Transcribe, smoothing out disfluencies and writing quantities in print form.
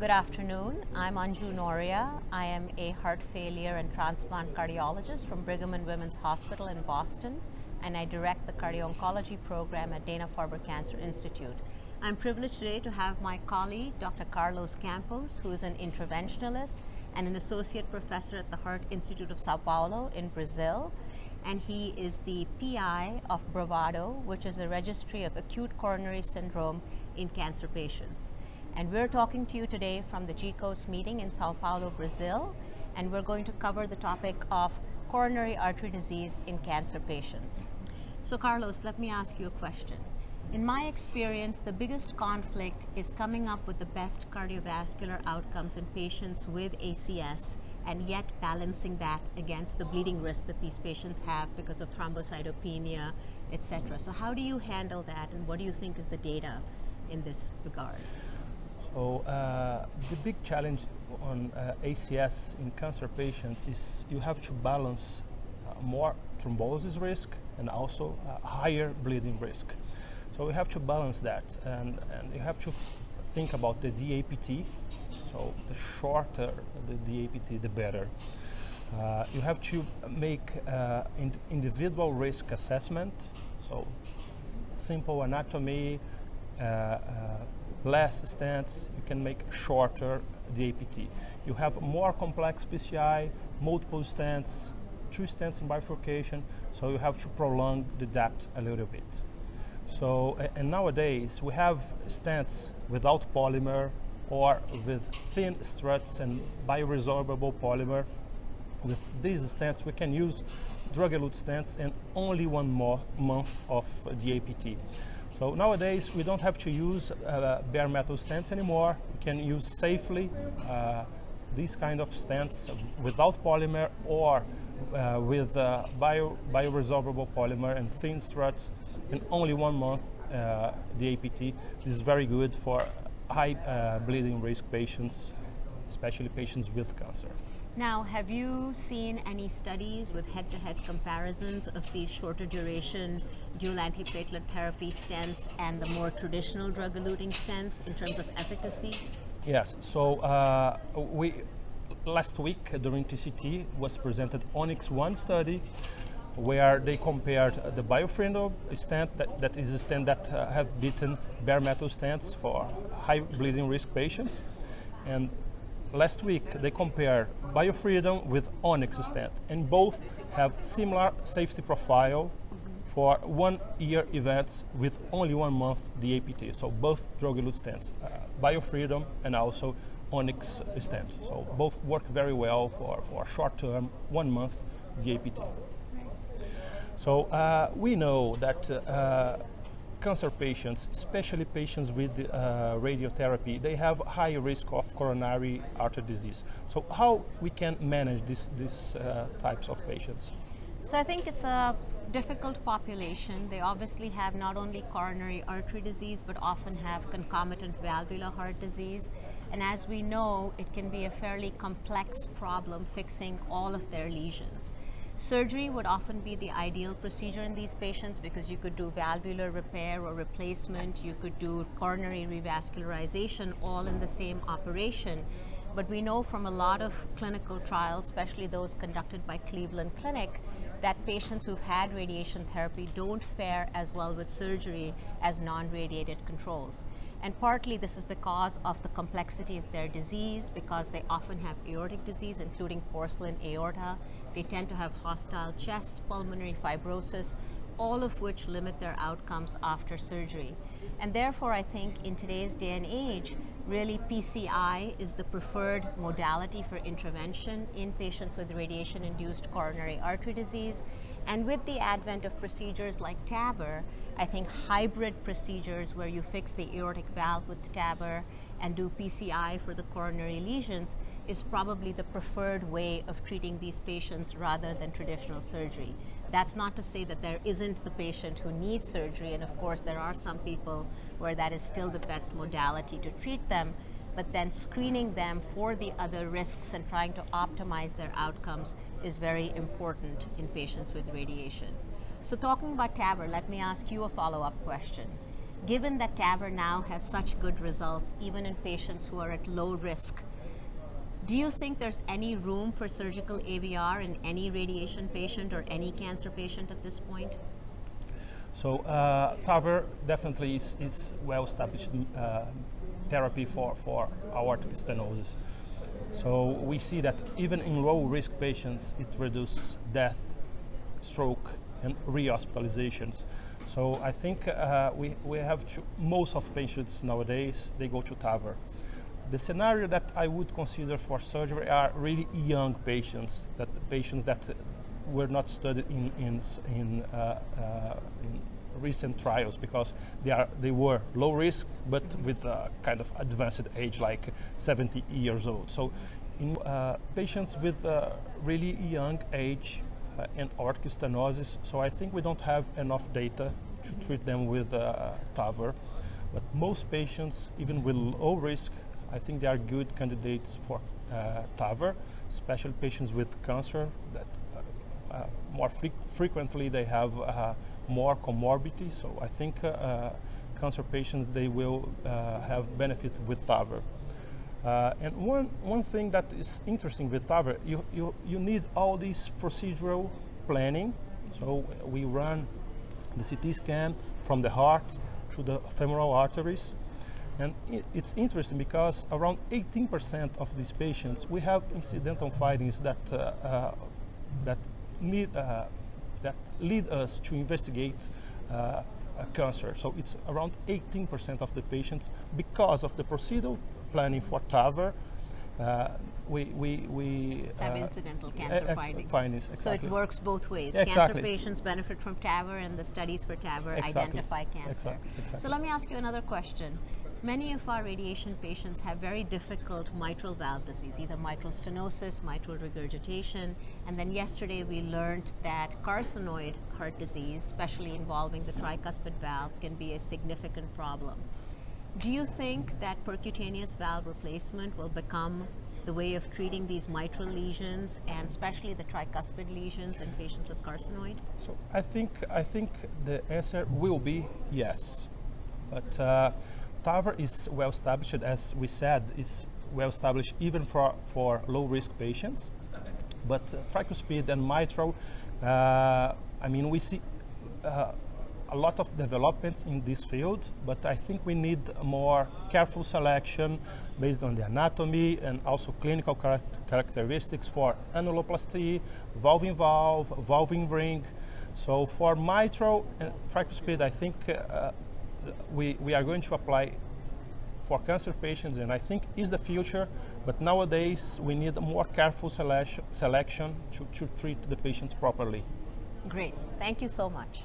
Good afternoon. I'm Anju Nohria. I am a heart failure and transplant cardiologist from Brigham and Women's Hospital in Boston, and I direct the cardio-oncology program at Dana-Farber Cancer Institute. I'm privileged today to have my colleague, Dr. Carlos Campos, who is an interventionalist and an associate professor at the Heart Institute of Sao Paulo in Brazil. And he is the PI of Bravado, which is a registry of acute coronary syndrome in cancer patients. And we're talking to you today from the GCOS meeting in Sao Paulo, Brazil, and we're going to cover the topic of coronary artery disease in cancer patients. So Carlos, let me ask you a question. In my experience, the biggest conflict is coming up with the best cardiovascular outcomes in patients with ACS, and yet balancing that against the bleeding risk that these patients have because of thrombocytopenia, etc. So how do you handle that, and what do you think is the data in this regard? So the big challenge on ACS in cancer patients is you have to balance more thrombosis risk and also higher bleeding risk. So we have to balance that, and you have to think about the DAPT. So the shorter the DAPT, the better. You have to make individual risk assessment. So simple anatomy, less stents, you can make shorter DAPT. You have more complex PCI, multiple stents, 2 stents in bifurcation, so you have to prolong the depth a little bit. So, and nowadays we have stents without polymer or with thin struts and bioresorbable polymer. With these stents we can use drug-elute stents and only 1 more month of DAPT. So nowadays we don't have to use bare metal stents anymore. We can use safely these kind of stents without polymer or with bioresorbable polymer and thin struts in only 1 month DAPT. This is very good for high bleeding risk patients, especially patients with cancer. Now, have you seen any studies with head-to-head comparisons of these shorter duration dual antiplatelet therapy stents and the more traditional drug-eluting stents in terms of efficacy? Yes, so last week during TCT was presented Onyx 1 study where they compared the biofreedom stent, that is a stent that have beaten bare metal stents for high bleeding risk patients, and last week they compared biofreedom with Onyx stent, and both have similar safety profile for 1-year events with only 1 month DAPT. So both drug-elute stents, biofreedom and also Onyx stent. So both work very well for short-term 1 month DAPT. So we know that cancer patients, especially patients with radiotherapy, they have high risk of coronary artery disease. So how we can manage these types of patients? So I think it's a difficult population. They obviously have not only coronary artery disease, but often have concomitant valvular heart disease. And as we know, it can be a fairly complex problem fixing all of their lesions. Surgery would often be the ideal procedure in these patients because you could do valvular repair or replacement, you could do coronary revascularization all in the same operation. But we know from a lot of clinical trials, especially those conducted by Cleveland Clinic, that patients who've had radiation therapy don't fare as well with surgery as non-radiated controls. And partly this is because of the complexity of their disease, because they often have aortic disease, including porcelain aorta. They tend to have hostile chests, pulmonary fibrosis, all of which limit their outcomes after surgery. And therefore, I think in today's day and age, really PCI is the preferred modality for intervention in patients with radiation-induced coronary artery disease. And with the advent of procedures like TAVR, I think hybrid procedures where you fix the aortic valve with TAVR and do PCI for the coronary lesions is probably the preferred way of treating these patients rather than traditional surgery. That's not to say that there isn't the patient who needs surgery, and of course there are some people where that is still the best modality to treat them, but then screening them for the other risks and trying to optimize their outcomes is very important in patients with radiation. So talking about TAVR, let me ask you a follow-up question. given that TAVR now has such good results, even in patients who are at low risk, do you think there's any room for surgical AVR in any radiation patient or any cancer patient at this point? So TAVR definitely is well-established therapy for aortic stenosis. So we see that even in low-risk patients, it reduces death, stroke, and re-hospitalizations. So I think we have most of patients nowadays, they go to TAVR. The scenario that I would consider for surgery are really young patients, patients that were not studied in recent trials because they were low risk but with a kind of advanced age, like 70 years old. So in patients with really young age and aortic stenosis, so I think we don't have enough data to treat them with TAVR. But most patients, even with low risk, I think they are good candidates for TAVR, especially patients with cancer that more frequently they have more comorbidity. So I think cancer patients, they will have benefit with TAVR. And one thing that is interesting with TAVR, you need all this procedural planning. So we run the CT scan from the heart to the femoral arteries. And it's interesting because around 18% of these patients, we have incidental findings that lead us to investigate cancer. So it's around 18% of the patients, because of the procedural planning for TAVR, we have incidental cancer findings. Exactly. So it works both ways. Exactly. Cancer patients benefit from TAVR, and the studies for TAVR identify cancer. Exactly. So let me ask you another question. Many of our radiation patients have very difficult mitral valve disease, either mitral stenosis, mitral regurgitation, and then yesterday we learned that carcinoid heart disease, especially involving the tricuspid valve, can be a significant problem. Do you think that percutaneous valve replacement will become the way of treating these mitral lesions, and especially the tricuspid lesions in patients with carcinoid? So I think the answer will be yes, but TAVR is well established, as we said, is well established even for low risk patients. But tricuspid and mitral, I mean, we see a lot of developments in this field, but I think we need more careful selection based on the anatomy and also clinical characteristics for annuloplasty, valve-in-valve, valve-in-ring. So for mitral and tricuspid, I think we are going to apply for cancer patients, and I think is the future, but nowadays we need a more careful selection to treat the patients properly. Great, thank you so much.